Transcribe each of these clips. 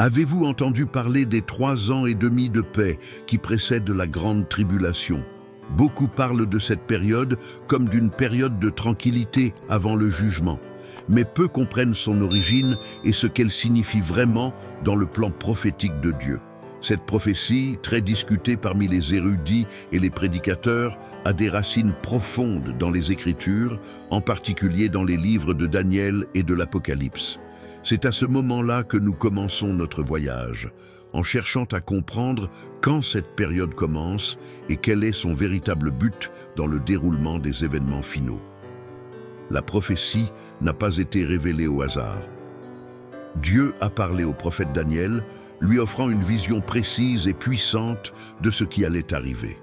Avez-vous entendu parler des 3 ans et demi de paix qui précèdent la grande tribulation? Beaucoup parlent de cette période comme d'une période de tranquillité avant le jugement, mais peu comprennent son origine et ce qu'elle signifie vraiment dans le plan prophétique de Dieu. Cette prophétie, très discutée parmi les érudits et les prédicateurs, a des racines profondes dans les Écritures, en particulier dans les livres de Daniel et de l'Apocalypse. C'est à ce moment-là que nous commençons notre voyage, en cherchant à comprendre quand cette période commence et quel est son véritable but dans le déroulement des événements finaux. La prophétie n'a pas été révélée au hasard. Dieu a parlé au prophète Daniel, lui offrant une vision précise et puissante de ce qui allait arriver.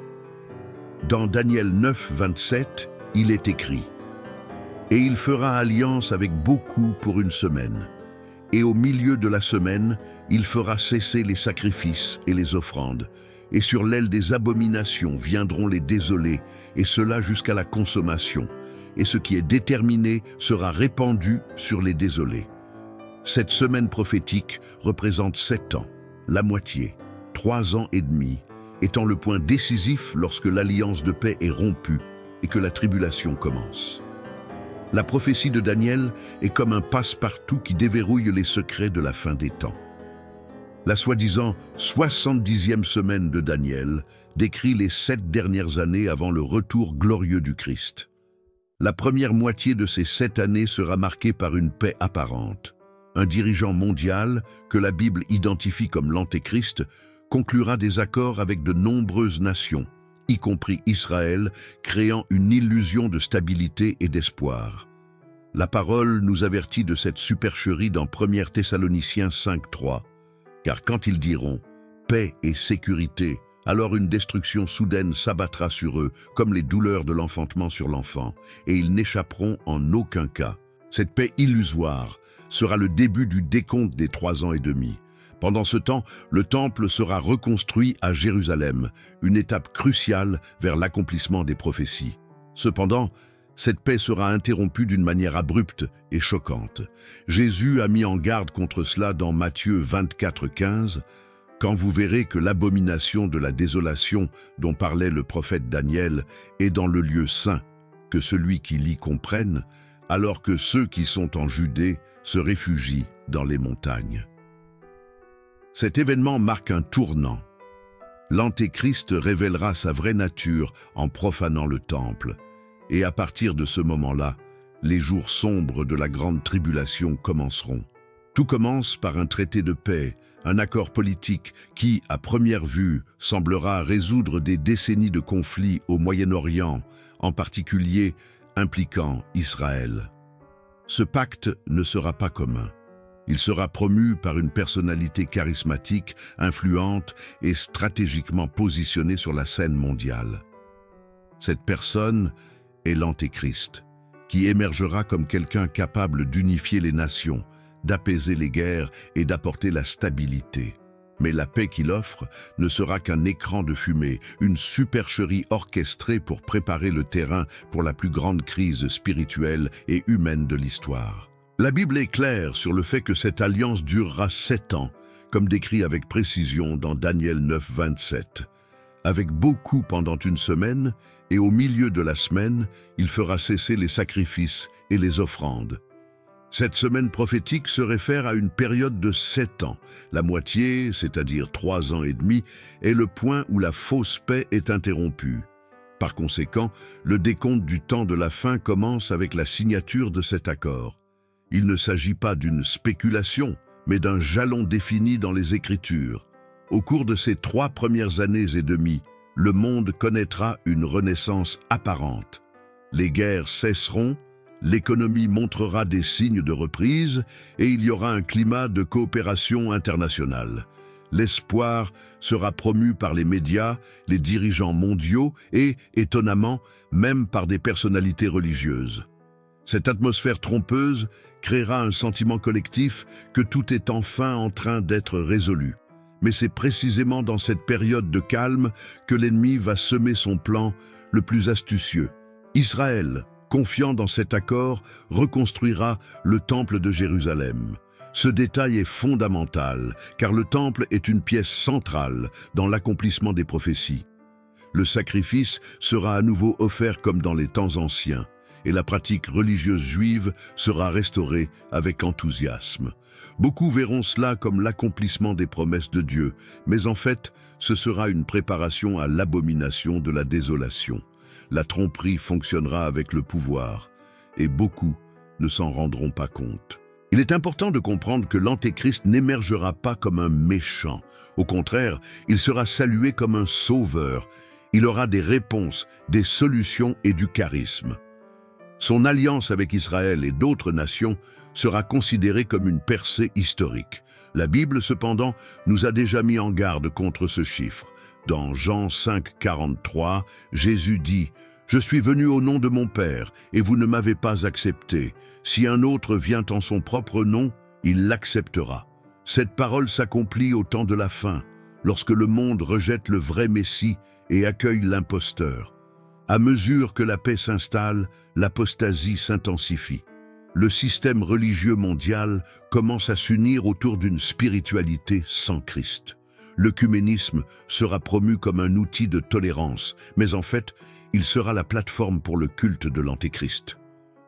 Dans Daniel 9, 27, il est écrit « Et il fera alliance avec beaucoup pour une semaine. Et au milieu de la semaine, il fera cesser les sacrifices et les offrandes. Et sur l'aile des abominations viendront les désolés, et cela jusqu'à la consommation. Et ce qui est déterminé sera répandu sur les désolés. » Cette semaine prophétique représente 7 ans, la moitié, 3 ans et demi, étant le point décisif lorsque l'alliance de paix est rompue et que la tribulation commence. La prophétie de Daniel est comme un passe-partout qui déverrouille les secrets de la fin des temps. La soi-disant 70e semaine de Daniel décrit les 7 dernières années avant le retour glorieux du Christ. La première moitié de ces 7 années sera marquée par une paix apparente. Un dirigeant mondial, que la Bible identifie comme l'Antéchrist, conclura des accords avec de nombreuses nations, y compris Israël, créant une illusion de stabilité et d'espoir. La parole nous avertit de cette supercherie dans 1 Thessaloniciens 5:3, car quand ils diront « paix et sécurité », alors une destruction soudaine s'abattra sur eux, comme les douleurs de l'enfantement sur l'enfant, et ils n'échapperont en aucun cas. Cette paix illusoire sera le début du décompte des 3 ans et demi. Pendant ce temps, le temple sera reconstruit à Jérusalem, une étape cruciale vers l'accomplissement des prophéties. Cependant, cette paix sera interrompue d'une manière abrupte et choquante. Jésus a mis en garde contre cela dans Matthieu 24:15, « Quand vous verrez que l'abomination de la désolation dont parlait le prophète Daniel est dans le lieu saint, que celui qui lit comprenne, alors que ceux qui sont en Judée se réfugient dans les montagnes. » Cet événement marque un tournant. L'Antéchrist révélera sa vraie nature en profanant le temple. Et à partir de ce moment-là, les jours sombres de la grande tribulation commenceront. Tout commence par un traité de paix, un accord politique qui, à première vue, semblera résoudre des décennies de conflits au Moyen-Orient, en particulier impliquant Israël. Ce pacte ne sera pas commun. Il sera promu par une personnalité charismatique, influente et stratégiquement positionnée sur la scène mondiale. Cette personne est l'Antéchrist, qui émergera comme quelqu'un capable d'unifier les nations, d'apaiser les guerres et d'apporter la stabilité. Mais la paix qu'il offre ne sera qu'un écran de fumée, une supercherie orchestrée pour préparer le terrain pour la plus grande crise spirituelle et humaine de l'histoire. La Bible est claire sur le fait que cette alliance durera 7 ans, comme décrit avec précision dans Daniel 9, 27. Avec beaucoup pendant une semaine, et au milieu de la semaine, il fera cesser les sacrifices et les offrandes. Cette semaine prophétique se réfère à une période de 7 ans. La moitié, c'est-à-dire 3 ans et demi, est le point où la fausse paix est interrompue. Par conséquent, le décompte du temps de la fin commence avec la signature de cet accord. Il ne s'agit pas d'une spéculation, mais d'un jalon défini dans les Écritures. Au cours de ces 3 premières années et demie, le monde connaîtra une renaissance apparente. Les guerres cesseront, l'économie montrera des signes de reprise et il y aura un climat de coopération internationale. L'espoir sera promu par les médias, les dirigeants mondiaux et, étonnamment, même par des personnalités religieuses. Cette atmosphère trompeuse créera un sentiment collectif que tout est enfin en train d'être résolu. Mais c'est précisément dans cette période de calme que l'ennemi va semer son plan le plus astucieux. Israël, confiant dans cet accord, reconstruira le temple de Jérusalem. Ce détail est fondamental, car le temple est une pièce centrale dans l'accomplissement des prophéties. Le sacrifice sera à nouveau offert comme dans les temps anciens, et la pratique religieuse juive sera restaurée avec enthousiasme. Beaucoup verront cela comme l'accomplissement des promesses de Dieu, mais en fait, ce sera une préparation à l'abomination de la désolation. La tromperie fonctionnera avec le pouvoir, et beaucoup ne s'en rendront pas compte. Il est important de comprendre que l'Antéchrist n'émergera pas comme un méchant. Au contraire, il sera salué comme un sauveur. Il aura des réponses, des solutions et du charisme. Son alliance avec Israël et d'autres nations sera considérée comme une percée historique. La Bible, cependant, nous a déjà mis en garde contre ce chiffre. Dans Jean 5, 43, Jésus dit « Je suis venu au nom de mon Père, et vous ne m'avez pas accepté. Si un autre vient en son propre nom, il l'acceptera. » Cette parole s'accomplit au temps de la fin, lorsque le monde rejette le vrai Messie et accueille l'imposteur. À mesure que la paix s'installe, l'apostasie s'intensifie. Le système religieux mondial commence à s'unir autour d'une spiritualité sans Christ. L'œcuménisme sera promu comme un outil de tolérance, mais en fait, il sera la plateforme pour le culte de l'Antéchrist.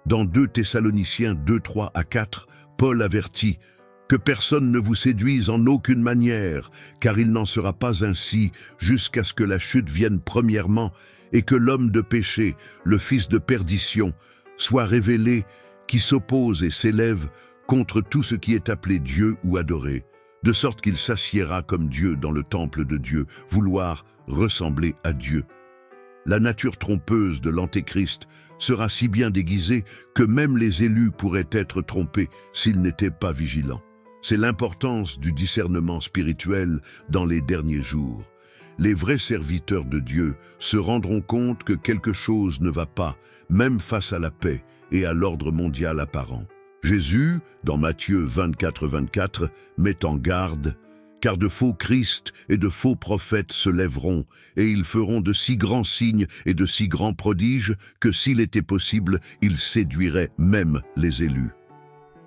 Dans 2 Thessaloniciens 2, 3 à 4, Paul avertit « Que personne ne vous séduise en aucune manière, car il n'en sera pas ainsi jusqu'à ce que la chute vienne premièrement et que l'homme de péché, le fils de perdition, soit révélé, qui s'oppose et s'élève contre tout ce qui est appelé Dieu ou adoré, de sorte qu'il s'assiera comme Dieu dans le temple de Dieu, vouloir ressembler à Dieu. » La nature trompeuse de l'Antéchrist sera si bien déguisée que même les élus pourraient être trompés s'ils n'étaient pas vigilants. C'est l'importance du discernement spirituel dans les derniers jours. Les vrais serviteurs de Dieu se rendront compte que quelque chose ne va pas, même face à la paix et à l'ordre mondial apparent. Jésus, dans Matthieu 24, 24, met en garde « Car de faux Christ et de faux prophètes se lèveront, et ils feront de si grands signes et de si grands prodiges que s'il était possible, ils séduiraient même les élus. »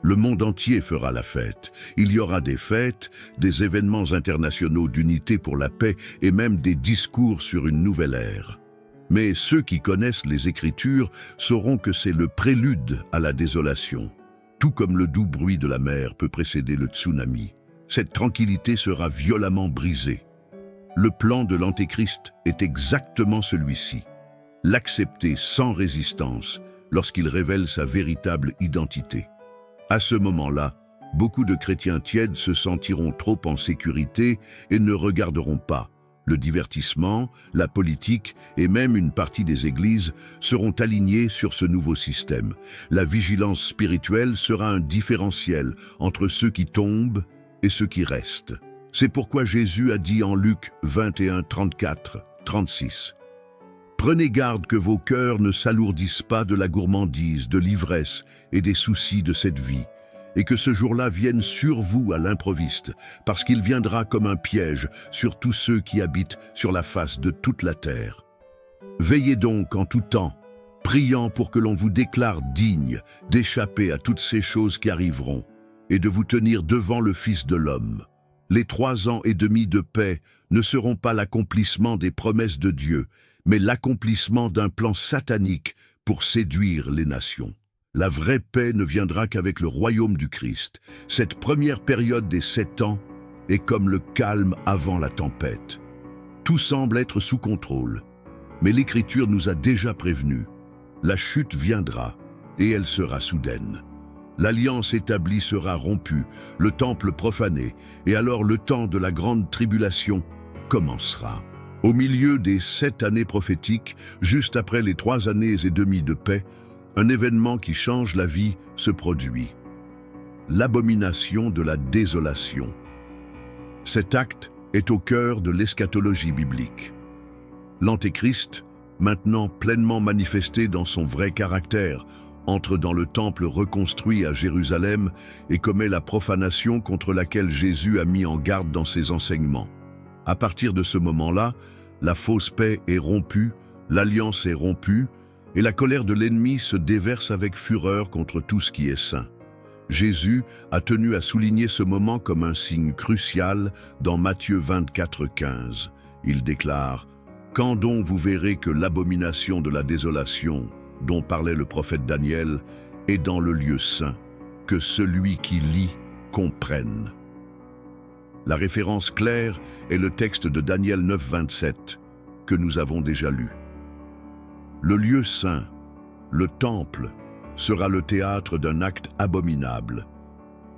Le monde entier fera la fête. Il y aura des fêtes, des événements internationaux d'unité pour la paix et même des discours sur une nouvelle ère. Mais ceux qui connaissent les Écritures sauront que c'est le prélude à la désolation. Tout comme le doux bruit de la mer peut précéder le tsunami, cette tranquillité sera violemment brisée. Le plan de l'Antéchrist est exactement celui-ci. L'accepter sans résistance lorsqu'il révèle sa véritable identité. À ce moment-là, beaucoup de chrétiens tièdes se sentiront trop en sécurité et ne regarderont pas. Le divertissement, la politique et même une partie des églises seront alignés sur ce nouveau système. La vigilance spirituelle sera un différentiel entre ceux qui tombent et ceux qui restent. C'est pourquoi Jésus a dit en Luc 21, 34, 36 « Prenez garde que vos cœurs ne s'alourdissent pas de la gourmandise, de l'ivresse et des soucis de cette vie, et que ce jour-là vienne sur vous à l'improviste, parce qu'il viendra comme un piège sur tous ceux qui habitent sur la face de toute la terre. Veillez donc en tout temps, priant pour que l'on vous déclare digne d'échapper à toutes ces choses qui arriveront, et de vous tenir devant le Fils de l'homme. Les 3 ans et demi de paix ne seront pas l'accomplissement des promesses de Dieu, mais l'accomplissement d'un plan satanique pour séduire les nations. La vraie paix ne viendra qu'avec le royaume du Christ. Cette première période des 7 ans est comme le calme avant la tempête. Tout semble être sous contrôle, mais l'Écriture nous a déjà prévenus. La chute viendra, et elle sera soudaine. L'alliance établie sera rompue, le temple profané, et alors le temps de la grande tribulation commencera. Au milieu des 7 années prophétiques, juste après les 3 années et demie de paix, un événement qui change la vie se produit. L'abomination de la désolation. Cet acte est au cœur de l'eschatologie biblique. L'Antéchrist, maintenant pleinement manifesté dans son vrai caractère, entre dans le temple reconstruit à Jérusalem et commet la profanation contre laquelle Jésus a mis en garde dans ses enseignements. À partir de ce moment-là, la fausse paix est rompue, l'alliance est rompue, et la colère de l'ennemi se déverse avec fureur contre tout ce qui est saint. Jésus a tenu à souligner ce moment comme un signe crucial dans Matthieu 24:15. Il déclare « Quand donc vous verrez que l'abomination de la désolation, dont parlait le prophète Daniel, est dans le lieu saint, que celui qui lit comprenne. » La référence claire est le texte de Daniel 9:27, que nous avons déjà lu. Le lieu saint, le temple, sera le théâtre d'un acte abominable.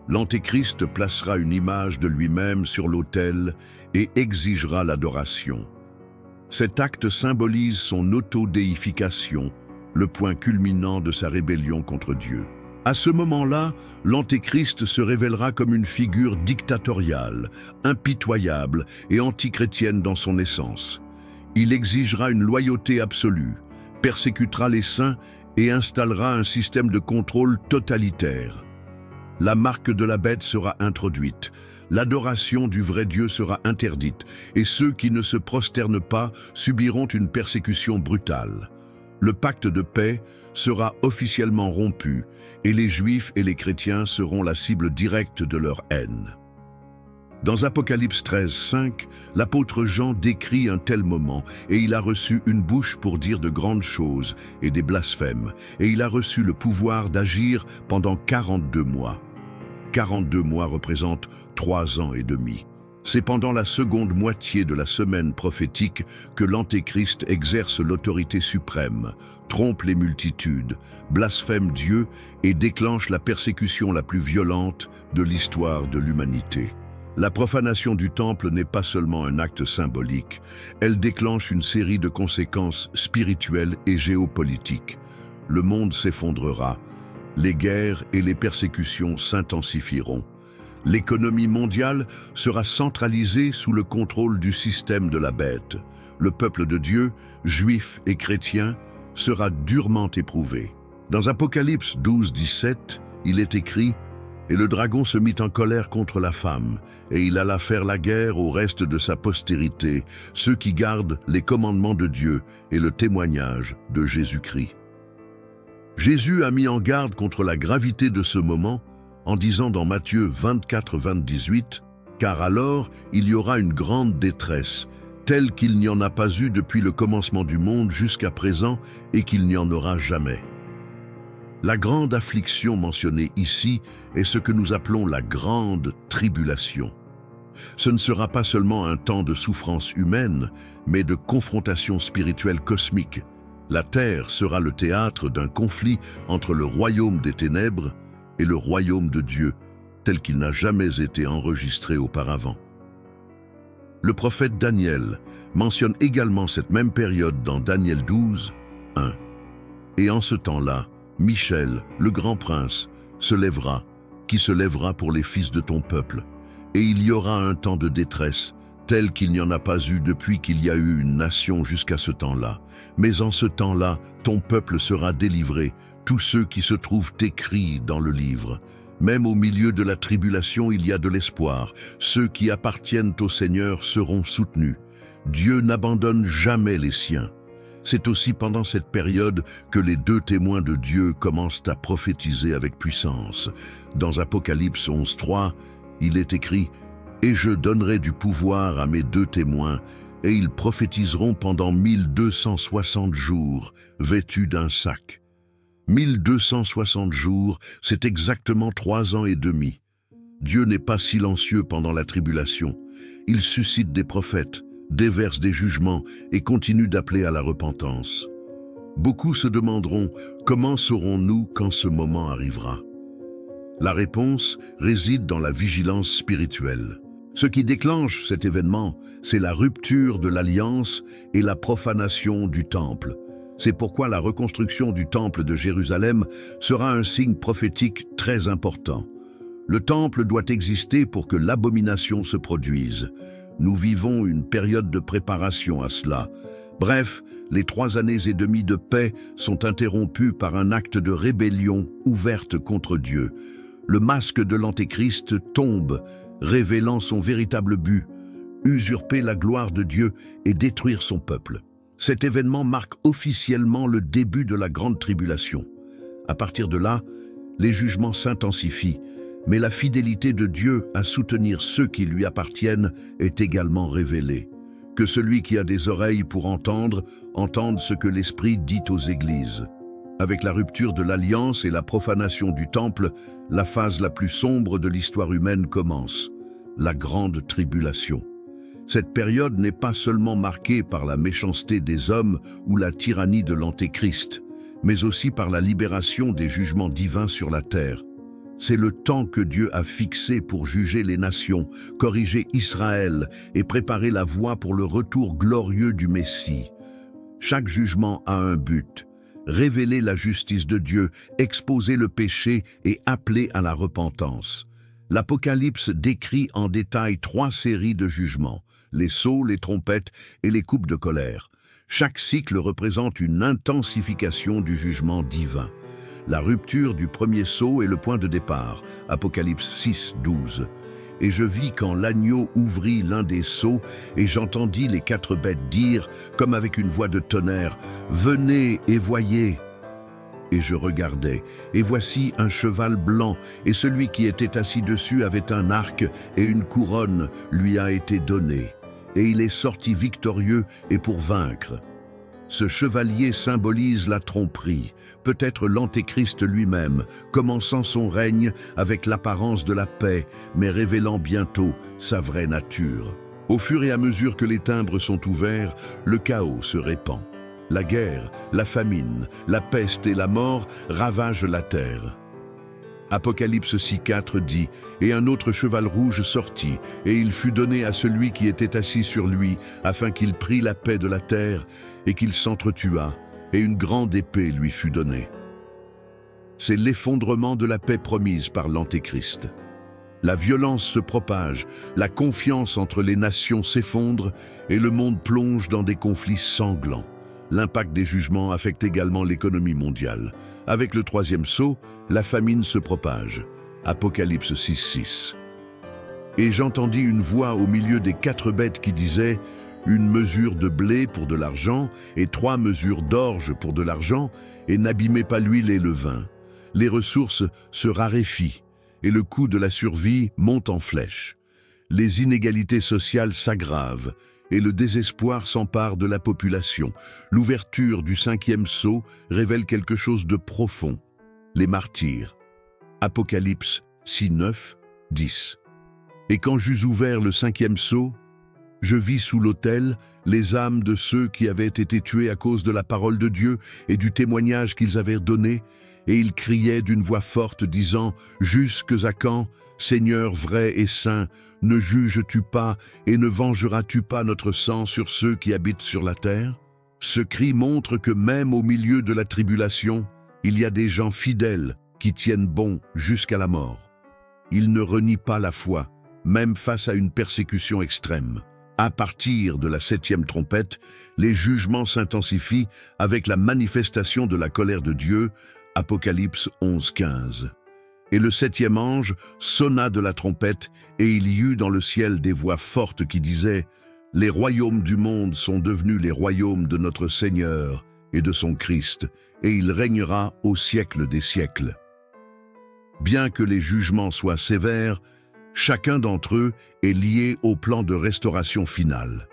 L'Antéchrist placera une image de lui-même sur l'autel et exigera l'adoration. Cet acte symbolise son autodéification, le point culminant de sa rébellion contre Dieu. À ce moment-là, l'Antéchrist se révélera comme une figure dictatoriale, impitoyable et antichrétienne dans son essence. Il exigera une loyauté absolue, persécutera les saints et installera un système de contrôle totalitaire. La marque de la bête sera introduite, l'adoration du vrai Dieu sera interdite, et ceux qui ne se prosternent pas subiront une persécution brutale. Le pacte de paix sera officiellement rompu, et les Juifs et les chrétiens seront la cible directe de leur haine. Dans Apocalypse 13:5, l'apôtre Jean décrit un tel moment, et il a reçu une bouche pour dire de grandes choses et des blasphèmes, et il a reçu le pouvoir d'agir pendant 42 mois. 42 mois représentent 3 ans et demi. C'est pendant la seconde moitié de la semaine prophétique que l'Antéchrist exerce l'autorité suprême, trompe les multitudes, blasphème Dieu et déclenche la persécution la plus violente de l'histoire de l'humanité. La profanation du temple n'est pas seulement un acte symbolique, elle déclenche une série de conséquences spirituelles et géopolitiques. Le monde s'effondrera, les guerres et les persécutions s'intensifieront. L'économie mondiale sera centralisée sous le contrôle du système de la bête. Le peuple de Dieu, juif et chrétien, sera durement éprouvé. Dans Apocalypse 12:17, il est écrit « Et le dragon se mit en colère contre la femme, et il alla faire la guerre au reste de sa postérité, ceux qui gardent les commandements de Dieu et le témoignage de Jésus-Christ. » Jésus a mis en garde contre la gravité de ce moment en disant dans Matthieu 24:18 « Car alors il y aura une grande détresse, telle qu'il n'y en a pas eu depuis le commencement du monde jusqu'à présent et qu'il n'y en aura jamais. » La grande affliction mentionnée ici est ce que nous appelons la grande tribulation. Ce ne sera pas seulement un temps de souffrance humaine, mais de confrontation spirituelle cosmique. La terre sera le théâtre d'un conflit entre le royaume des ténèbres et le royaume de Dieu, tel qu'il n'a jamais été enregistré auparavant. Le prophète Daniel mentionne également cette même période dans Daniel 12:1. Et en ce temps-là, Michel, le grand prince, se lèvera, qui se lèvera pour les fils de ton peuple, et il y aura un temps de détresse, tel qu'il n'y en a pas eu depuis qu'il y a eu une nation jusqu'à ce temps-là. Mais en ce temps-là, ton peuple sera délivré, tous ceux qui se trouvent écrits dans le livre. Même au milieu de la tribulation, il y a de l'espoir. Ceux qui appartiennent au Seigneur seront soutenus. Dieu n'abandonne jamais les siens. C'est aussi pendant cette période que les 2 témoins de Dieu commencent à prophétiser avec puissance. Dans Apocalypse 11:3, il est écrit « Et je donnerai du pouvoir à mes 2 témoins, et ils prophétiseront pendant 1260 jours, vêtus d'un sac. » 1260 jours, c'est exactement 3 ans et demi. Dieu n'est pas silencieux pendant la tribulation. Il suscite des prophètes, déverse des jugements et continue d'appeler à la repentance. Beaucoup se demanderont comment saurons-nous quand ce moment arrivera? La réponse réside dans la vigilance spirituelle. Ce qui déclenche cet événement, c'est la rupture de l'alliance et la profanation du temple. C'est pourquoi la reconstruction du temple de Jérusalem sera un signe prophétique très important. Le temple doit exister pour que l'abomination se produise. Nous vivons une période de préparation à cela. Bref, les 3 années et demie de paix sont interrompues par un acte de rébellion ouverte contre Dieu. Le masque de l'Antéchrist tombe, révélant son véritable but, usurper la gloire de Dieu et détruire son peuple. Cet événement marque officiellement le début de la grande tribulation. À partir de là, Les jugements s'intensifient, mais la fidélité de Dieu à soutenir ceux qui lui appartiennent est également révélée. Que celui qui a des oreilles pour entendre, entende ce que l'Esprit dit aux églises. Avec la rupture de l'Alliance et la profanation du Temple, la phase la plus sombre de l'histoire humaine commence, la Grande Tribulation. Cette période n'est pas seulement marquée par la méchanceté des hommes ou la tyrannie de l'Antéchrist, mais aussi par la libération des jugements divins sur la terre. C'est le temps que Dieu a fixé pour juger les nations, corriger Israël et préparer la voie pour le retour glorieux du Messie. Chaque jugement a un but: révéler la justice de Dieu, exposer le péché et appeler à la repentance. L'Apocalypse décrit en détail 3 séries de jugements: les sceaux, les trompettes et les coupes de colère. Chaque cycle représente une intensification du jugement divin. La rupture du premier sceau est le point de départ, Apocalypse 6, 12. « Et je vis quand l'agneau ouvrit l'un des sceaux, et j'entendis les 4 bêtes dire, comme avec une voix de tonnerre, « Venez et voyez !» Et je regardai, et voici un cheval blanc, et celui qui était assis dessus avait un arc, et une couronne lui a été donnée. Et il est sorti victorieux et pour vaincre. Ce chevalier symbolise la tromperie, peut-être l'Antéchrist lui-même, commençant son règne avec l'apparence de la paix, mais révélant bientôt sa vraie nature. Au fur et à mesure que les timbres sont ouverts, le chaos se répand. La guerre, la famine, la peste et la mort ravagent la terre. Apocalypse 6.4 dit « Et un autre cheval rouge sortit, et il fut donné à celui qui était assis sur lui, afin qu'il prît la paix de la terre, et qu'il s'entretuât, et une grande épée lui fut donnée. » C'est l'effondrement de la paix promise par l'Antéchrist. La violence se propage, la confiance entre les nations s'effondre, et le monde plonge dans des conflits sanglants. L'impact des jugements affecte également l'économie mondiale. Avec le 3e sceau, la famine se propage. Apocalypse 6.6. Et j'entendis une voix au milieu des 4 bêtes qui disait « Une mesure de blé pour de l'argent et 3 mesures d'orge pour de l'argent, et n'abîmez pas l'huile et le vin. Les ressources se raréfient, et le coût de la survie monte en flèche. Les inégalités sociales s'aggravent, et le désespoir s'empare de la population. L'ouverture du 5e sceau révèle quelque chose de profond. Les martyrs. Apocalypse 6, 9, 10. Et quand j'eus ouvert le 5e sceau, je vis sous l'autel les âmes de ceux qui avaient été tués à cause de la parole de Dieu et du témoignage qu'ils avaient donné, et ils criaient d'une voix forte, disant « Jusques à quand, Seigneur vrai et saint, ne juges-tu pas et ne vengeras-tu pas notre sang sur ceux qui habitent sur la terre ?» Ce cri montre que même au milieu de la tribulation, il y a des gens fidèles qui tiennent bon jusqu'à la mort. Ils ne renient pas la foi, même face à une persécution extrême. À partir de la 7e trompette, les jugements s'intensifient avec la manifestation de la colère de Dieu, Apocalypse 11, 15. Et le 7e ange sonna de la trompette, et il y eut dans le ciel des voix fortes qui disaient « Les royaumes du monde sont devenus les royaumes de notre Seigneur et de son Christ, et il régnera au siècle des siècles. » Bien que les jugements soient sévères, chacun d'entre eux est lié au plan de restauration finale.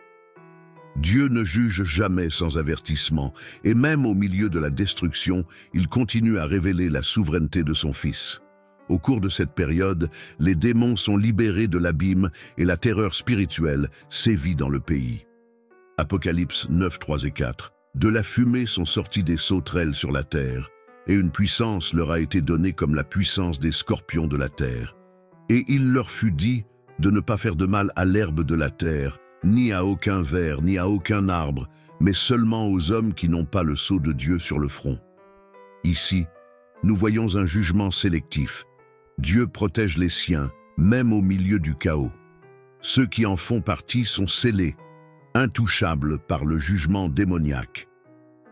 Dieu ne juge jamais sans avertissement, et même au milieu de la destruction, il continue à révéler la souveraineté de son Fils. Au cours de cette période, les démons sont libérés de l'abîme et la terreur spirituelle sévit dans le pays. Apocalypse 9, 3 et 4. De la fumée sont sorties des sauterelles sur la terre, et une puissance leur a été donnée comme la puissance des scorpions de la terre. Et il leur fut dit de ne pas faire de mal à l'herbe de la terre, ni à aucun ver, ni à aucun arbre, mais seulement aux hommes qui n'ont pas le sceau de Dieu sur le front. Ici, nous voyons un jugement sélectif. Dieu protège les siens, même au milieu du chaos. Ceux qui en font partie sont scellés, intouchables par le jugement démoniaque.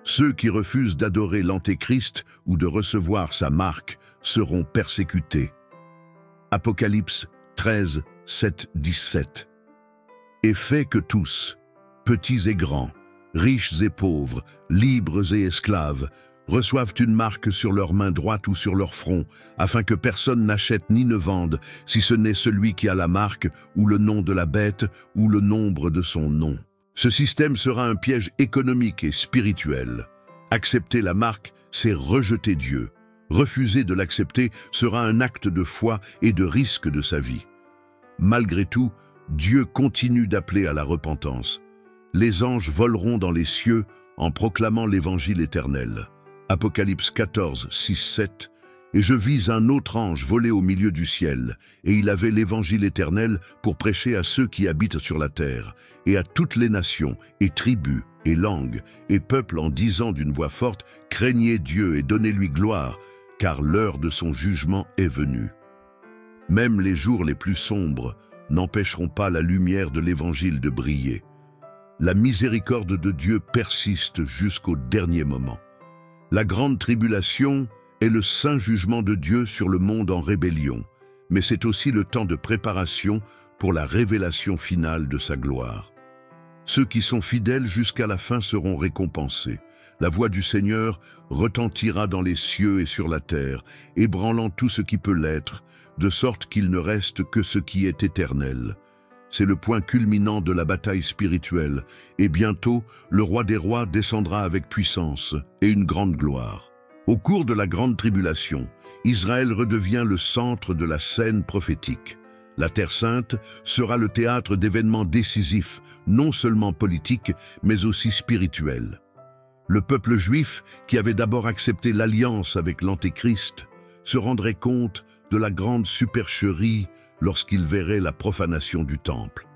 Ceux qui refusent d'adorer l'Antéchrist ou de recevoir sa marque seront persécutés. Apocalypse 13, 7, 17. Et fait que tous, petits et grands, riches et pauvres, libres et esclaves, reçoivent une marque sur leur main droite ou sur leur front, afin que personne n'achète ni ne vende, si ce n'est celui qui a la marque, ou le nom de la bête, ou le nombre de son nom. Ce système sera un piège économique et spirituel. Accepter la marque, c'est rejeter Dieu. Refuser de l'accepter sera un acte de foi et de risque de sa vie. Malgré tout, Dieu continue d'appeler à la repentance. Les anges voleront dans les cieux en proclamant l'évangile éternel. Apocalypse 14, 6, 7. Et je vis un autre ange voler au milieu du ciel, et il avait l'évangile éternel pour prêcher à ceux qui habitent sur la terre, et à toutes les nations, et tribus, et langues, et peuples, en disant d'une voix forte, « Craignez Dieu et donnez-lui gloire, car l'heure de son jugement est venue. » Même les jours les plus sombres n'empêcheront pas la lumière de l'évangile de briller. La miséricorde de Dieu persiste jusqu'au dernier moment. La grande tribulation est le saint jugement de Dieu sur le monde en rébellion, mais c'est aussi le temps de préparation pour la révélation finale de sa gloire. Ceux qui sont fidèles jusqu'à la fin seront récompensés. La voix du Seigneur retentira dans les cieux et sur la terre, ébranlant tout ce qui peut l'être, de sorte qu'il ne reste que ce qui est éternel. C'est le point culminant de la bataille spirituelle, et bientôt, le roi des rois descendra avec puissance et une grande gloire. Au cours de la grande tribulation, Israël redevient le centre de la scène prophétique. La Terre Sainte sera le théâtre d'événements décisifs, non seulement politiques, mais aussi spirituels. Le peuple juif, qui avait d'abord accepté l'alliance avec l'Antéchrist, se rendrait compte de la grande supercherie lorsqu'il verrait la profanation du temple.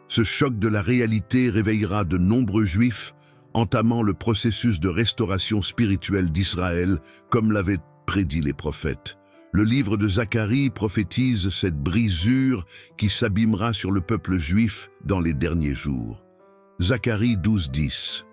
Ce choc de la réalité réveillera de nombreux juifs, entamant le processus de restauration spirituelle d'Israël, comme l'avaient prédit les prophètes. Le livre de Zacharie prophétise cette brisure qui s'abîmera sur le peuple juif dans les derniers jours. Zacharie 12, 10.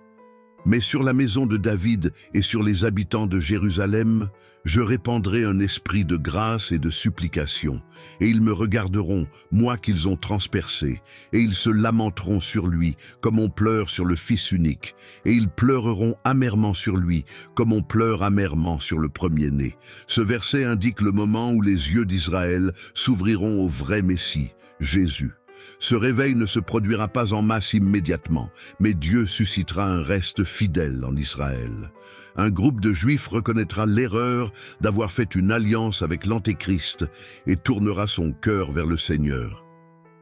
Mais sur la maison de David et sur les habitants de Jérusalem, je répandrai un esprit de grâce et de supplication, et ils me regarderont, moi qu'ils ont transpercé, et ils se lamenteront sur lui, comme on pleure sur le Fils unique, et ils pleureront amèrement sur lui, comme on pleure amèrement sur le premier-né. Ce verset indique le moment où les yeux d'Israël s'ouvriront au vrai Messie, Jésus. Ce réveil ne se produira pas en masse immédiatement, mais Dieu suscitera un reste fidèle en Israël. Un groupe de Juifs reconnaîtra l'erreur d'avoir fait une alliance avec l'Antéchrist et tournera son cœur vers le Seigneur.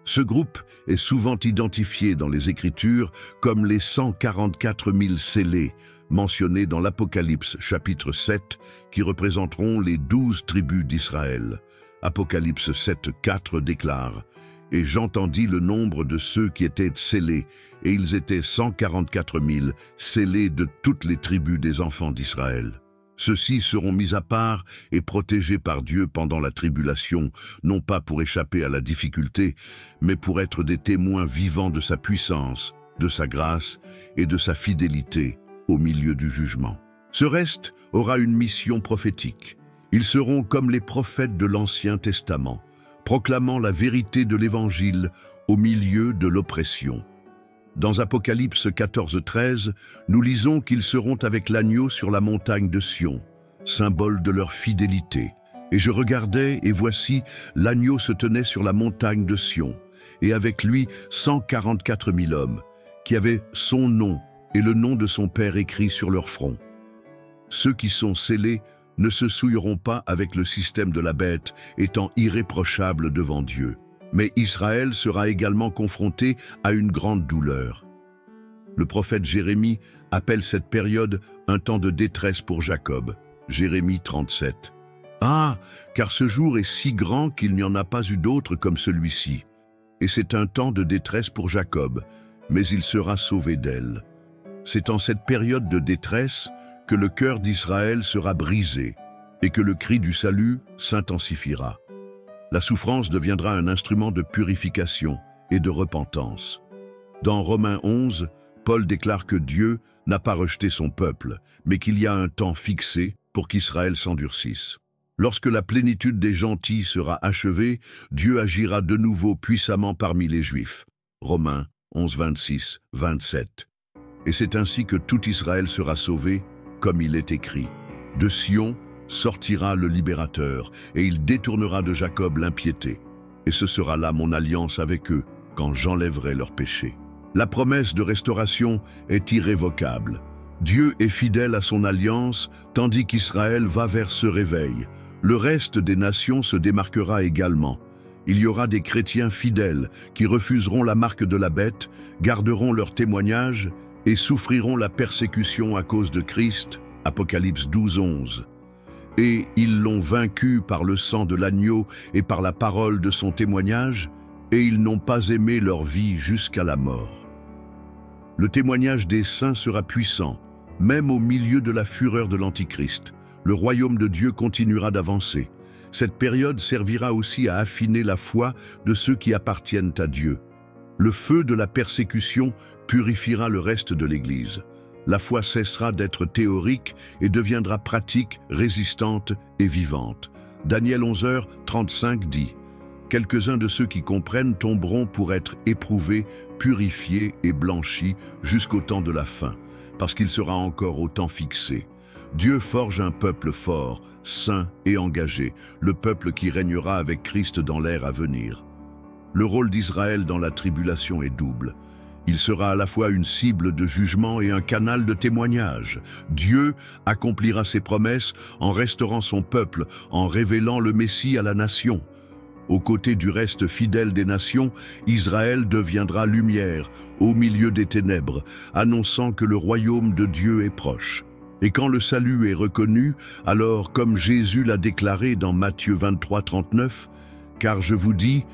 Ce groupe est souvent identifié dans les Écritures comme les 144 000 scellés, mentionnés dans l'Apocalypse chapitre 7, qui représenteront les 12 tribus d'Israël. Apocalypse 7, 4 déclare: Et j'entendis le nombre de ceux qui étaient scellés, et ils étaient 144 000, scellés de toutes les tribus des enfants d'Israël. Ceux-ci seront mis à part et protégés par Dieu pendant la tribulation, non pas pour échapper à la difficulté, mais pour être des témoins vivants de sa puissance, de sa grâce et de sa fidélité au milieu du jugement. Ce reste aura une mission prophétique. Ils seront comme les prophètes de l'Ancien Testament, proclamant la vérité de l'Évangile au milieu de l'oppression. Dans Apocalypse 14, 13, nous lisons qu'ils seront avec l'agneau sur la montagne de Sion, symbole de leur fidélité. Et je regardais, et voici, l'agneau se tenait sur la montagne de Sion, et avec lui 144 000 hommes, qui avaient son nom et le nom de son Père écrit sur leur front. Ceux qui sont scellés ne se souilleront pas avec le système de la bête, étant irréprochables devant Dieu. Mais Israël sera également confronté à une grande douleur. Le prophète Jérémie appelle cette période un temps de détresse pour Jacob. Jérémie 37. Ah, car ce jour est si grand qu'il n'y en a pas eu d'autre comme celui-ci. Et c'est un temps de détresse pour Jacob, mais il sera sauvé d'elle. C'est en cette période de détresse que le cœur d'Israël sera brisé et que le cri du salut s'intensifiera. La souffrance deviendra un instrument de purification et de repentance. Dans Romains 11, Paul déclare que Dieu n'a pas rejeté son peuple, mais qu'il y a un temps fixé pour qu'Israël s'endurcisse. Lorsque la plénitude des gentils sera achevée, Dieu agira de nouveau puissamment parmi les Juifs. Romains 11, 26, 27. Et c'est ainsi que tout Israël sera sauvé, comme il est écrit. De Sion sortira le libérateur, et il détournera de Jacob l'impiété. Et ce sera là mon alliance avec eux, quand j'enlèverai leurs péchés. La promesse de restauration est irrévocable. Dieu est fidèle à son alliance, tandis qu'Israël va vers ce réveil. Le reste des nations se démarquera également. Il y aura des chrétiens fidèles qui refuseront la marque de la bête, garderont leur témoignage et souffriront la persécution à cause de Christ. Apocalypse 12, 11. Et ils l'ont vaincu par le sang de l'agneau et par la parole de son témoignage, et ils n'ont pas aimé leur vie jusqu'à la mort. Le témoignage des saints sera puissant, même au milieu de la fureur de l'Antichrist. Le royaume de Dieu continuera d'avancer. Cette période servira aussi à affiner la foi de ceux qui appartiennent à Dieu. Le feu de la persécution purifiera le reste de l'Église. La foi cessera d'être théorique et deviendra pratique, résistante et vivante. Daniel 11h35 dit « Quelques-uns de ceux qui comprennent tomberont pour être éprouvés, purifiés et blanchis jusqu'au temps de la fin, parce qu'il sera encore au temps fixé. Dieu forge un peuple fort, saint et engagé, le peuple qui régnera avec Christ dans l'ère à venir. » Le rôle d'Israël dans la tribulation est double. Il sera à la fois une cible de jugement et un canal de témoignage. Dieu accomplira ses promesses en restaurant son peuple, en révélant le Messie à la nation. Aux côtés du reste fidèle des nations, Israël deviendra lumière au milieu des ténèbres, annonçant que le royaume de Dieu est proche. Et quand le salut est reconnu, alors comme Jésus l'a déclaré dans Matthieu 23, 39, « Car je vous dis,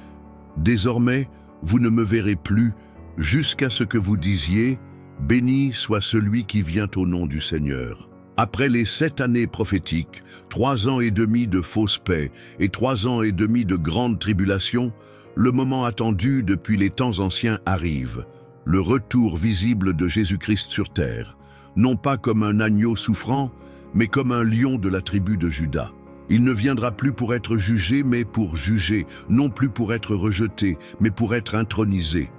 désormais, vous ne me verrez plus, jusqu'à ce que vous disiez, béni soit celui qui vient au nom du Seigneur. » Après les 7 années prophétiques, 3 ans et demi de fausse paix et 3 ans et demi de grande tribulation, le moment attendu depuis les temps anciens arrive, le retour visible de Jésus-Christ sur terre, non pas comme un agneau souffrant, mais comme un lion de la tribu de Juda. Il ne viendra plus pour être jugé, mais pour juger, non plus pour être rejeté, mais pour être intronisé.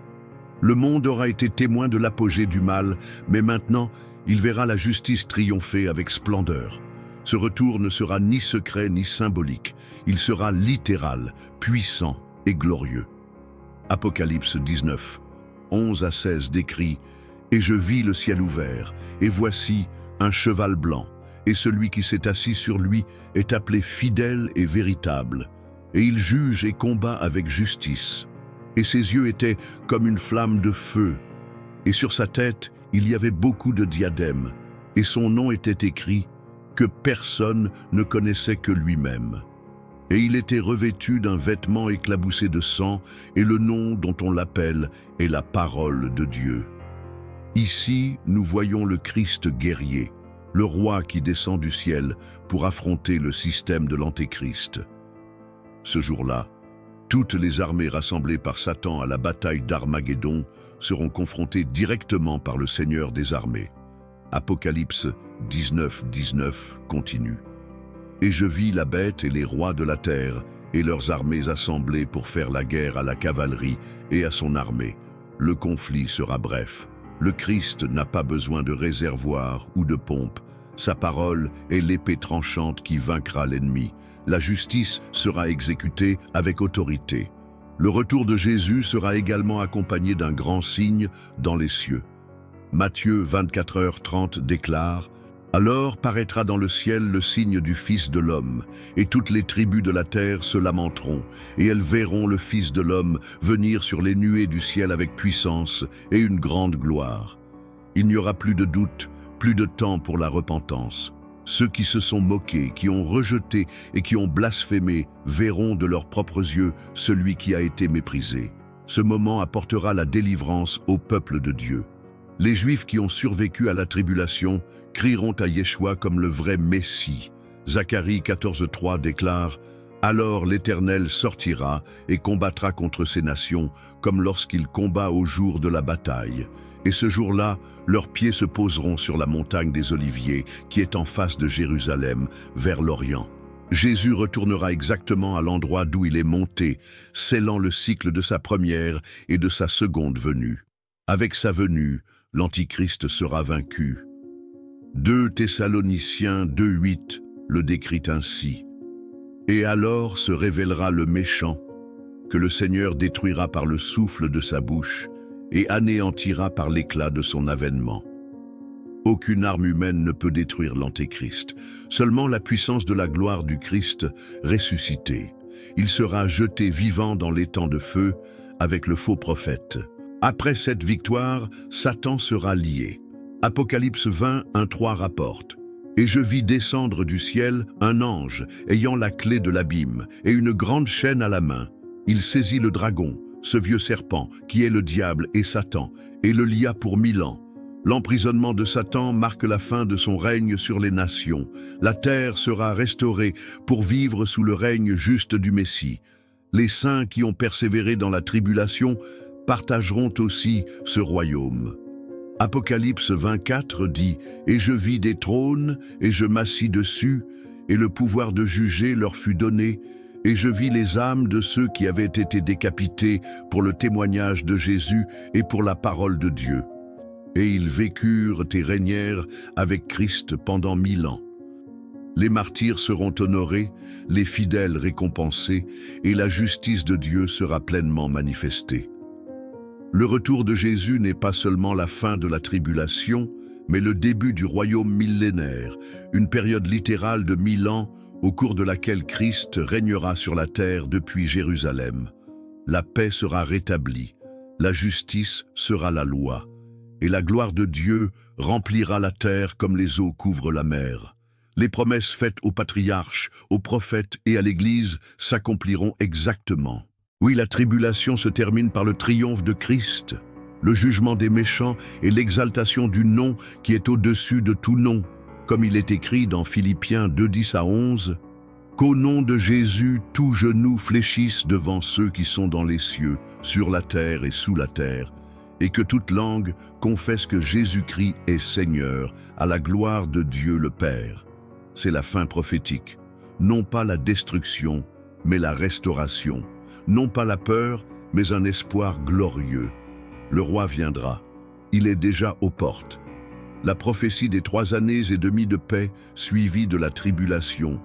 Le monde aura été témoin de l'apogée du mal, mais maintenant, il verra la justice triompher avec splendeur. Ce retour ne sera ni secret ni symbolique, il sera littéral, puissant et glorieux. Apocalypse 19, 11 à 16 décrit « Et je vis le ciel ouvert, et voici un cheval blanc, et celui qui s'est assis sur lui est appelé fidèle et véritable, et il juge et combat avec justice. Et ses yeux étaient comme une flamme de feu, et sur sa tête il y avait beaucoup de diadèmes, et son nom était écrit que personne ne connaissait que lui-même. Et il était revêtu d'un vêtement éclaboussé de sang, et le nom dont on l'appelle est la parole de Dieu. Ici, nous voyons le Christ guerrier, le roi qui descend du ciel pour affronter le système de l'Antéchrist. Ce jour-là, toutes les armées rassemblées par Satan à la bataille d'Armageddon seront confrontées directement par le Seigneur des armées. Apocalypse 19, 19 continue. Et je vis la bête et les rois de la terre et leurs armées assemblées pour faire la guerre à la cavalerie et à son armée. Le conflit sera bref. Le Christ n'a pas besoin de réservoir ou de pompe. Sa parole est l'épée tranchante qui vaincra l'ennemi. La justice sera exécutée avec autorité. Le retour de Jésus sera également accompagné d'un grand signe dans les cieux. Matthieu 24h30 déclare « Alors paraîtra dans le ciel le signe du Fils de l'homme, et toutes les tribus de la terre se lamenteront, et elles verront le Fils de l'homme venir sur les nuées du ciel avec puissance et une grande gloire. Il n'y aura plus de doute, plus de temps pour la repentance. Ceux qui se sont moqués, qui ont rejeté et qui ont blasphémé verront de leurs propres yeux celui qui a été méprisé. Ce moment apportera la délivrance au peuple de Dieu. Les Juifs qui ont survécu à la tribulation crieront à Yeshua comme le vrai Messie. Zacharie 14.3 déclare « Alors l'Éternel sortira et combattra contre ces nations, comme lorsqu'il combat au jour de la bataille. Et ce jour-là, leurs pieds se poseront sur la montagne des Oliviers, qui est en face de Jérusalem, vers l'Orient. Jésus retournera exactement à l'endroit d'où il est monté, scellant le cycle de sa première et de sa seconde venue. Avec sa venue, l'Antichrist sera vaincu. 2 Thessaloniciens 2:8 le décrit ainsi. Et alors se révélera le méchant, que le Seigneur détruira par le souffle de sa bouche et anéantira par l'éclat de son avènement. Aucune arme humaine ne peut détruire l'Antéchrist, seulement la puissance de la gloire du Christ ressuscité. Il sera jeté vivant dans l'étang de feu avec le faux prophète. Après cette victoire, Satan sera lié. Apocalypse 20, 1-3 rapporte. Et je vis descendre du ciel un ange ayant la clé de l'abîme et une grande chaîne à la main. Il saisit le dragon, ce vieux serpent qui est le diable et Satan, et le lia pour 1000 ans. L'emprisonnement de Satan marque la fin de son règne sur les nations. La terre sera restaurée pour vivre sous le règne juste du Messie. Les saints qui ont persévéré dans la tribulation partageront aussi ce royaume. Apocalypse 24 dit « Et je vis des trônes, et je m'assis dessus, et le pouvoir de juger leur fut donné, et je vis les âmes de ceux qui avaient été décapités pour le témoignage de Jésus et pour la parole de Dieu. Et ils vécurent et régnèrent avec Christ pendant 1000 ans. Les martyrs seront honorés, les fidèles récompensés, et la justice de Dieu sera pleinement manifestée. » Le retour de Jésus n'est pas seulement la fin de la tribulation, mais le début du royaume millénaire, une période littérale de 1000 ans au cours de laquelle Christ régnera sur la terre depuis Jérusalem. La paix sera rétablie, la justice sera la loi, et la gloire de Dieu remplira la terre comme les eaux couvrent la mer. Les promesses faites aux patriarches, aux prophètes et à l'Église s'accompliront exactement. Oui, la tribulation se termine par le triomphe de Christ, le jugement des méchants et l'exaltation du nom qui est au-dessus de tout nom, comme il est écrit dans Philippiens 2:10-11, « Qu'au nom de Jésus, tout genou fléchisse devant ceux qui sont dans les cieux, sur la terre et sous la terre, et que toute langue confesse que Jésus-Christ est Seigneur, à la gloire de Dieu le Père. » C'est la fin prophétique, non pas la destruction, mais la restauration. Non pas la peur, mais un espoir glorieux. Le roi viendra. Il est déjà aux portes. La prophétie des 3 années et demie de paix, suivie de la tribulation,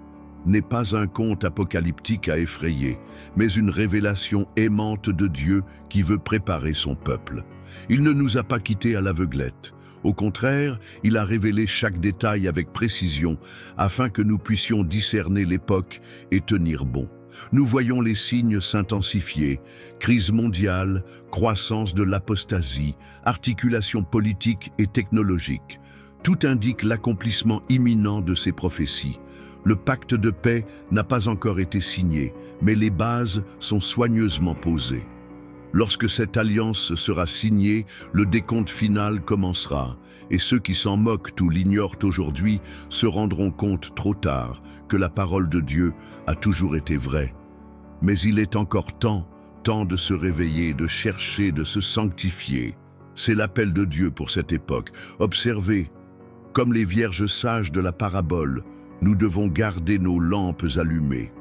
n'est pas un conte apocalyptique à effrayer, mais une révélation aimante de Dieu qui veut préparer son peuple. Il ne nous a pas quittés à l'aveuglette. Au contraire, il a révélé chaque détail avec précision, afin que nous puissions discerner l'époque et tenir bon. Nous voyons les signes s'intensifier, crise mondiale, croissance de l'apostasie, articulation politique et technologique. Tout indique l'accomplissement imminent de ces prophéties. Le pacte de paix n'a pas encore été signé, mais les bases sont soigneusement posées. Lorsque cette alliance sera signée, le décompte final commencera, et ceux qui s'en moquent ou l'ignorent aujourd'hui se rendront compte trop tard que la parole de Dieu a toujours été vraie. Mais il est encore temps de se réveiller, de chercher, de se sanctifier. C'est l'appel de Dieu pour cette époque. Observez, comme les vierges sages de la parabole, nous devons garder nos lampes allumées,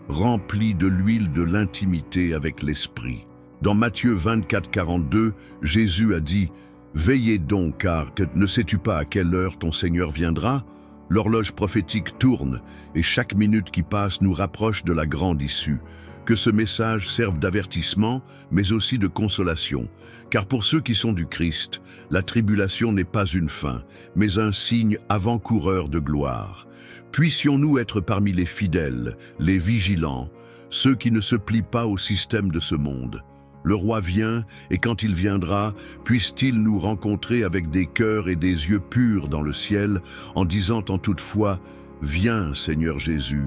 remplies de l'huile de l'intimité avec l'Esprit. Dans Matthieu 24:42, Jésus a dit « Veillez donc, car ne sais-tu pas à quelle heure ton Seigneur viendra ?» L'horloge prophétique tourne, et chaque minute qui passe nous rapproche de la grande issue. Que ce message serve d'avertissement, mais aussi de consolation. Car pour ceux qui sont du Christ, la tribulation n'est pas une fin, mais un signe avant-coureur de gloire. Puissions-nous être parmi les fidèles, les vigilants, ceux qui ne se plient pas au système de ce monde. Le roi vient, et quand il viendra, puisse-t-il nous rencontrer avec des cœurs et des yeux purs dans le ciel, en disant en toute foi, « Viens, Seigneur Jésus,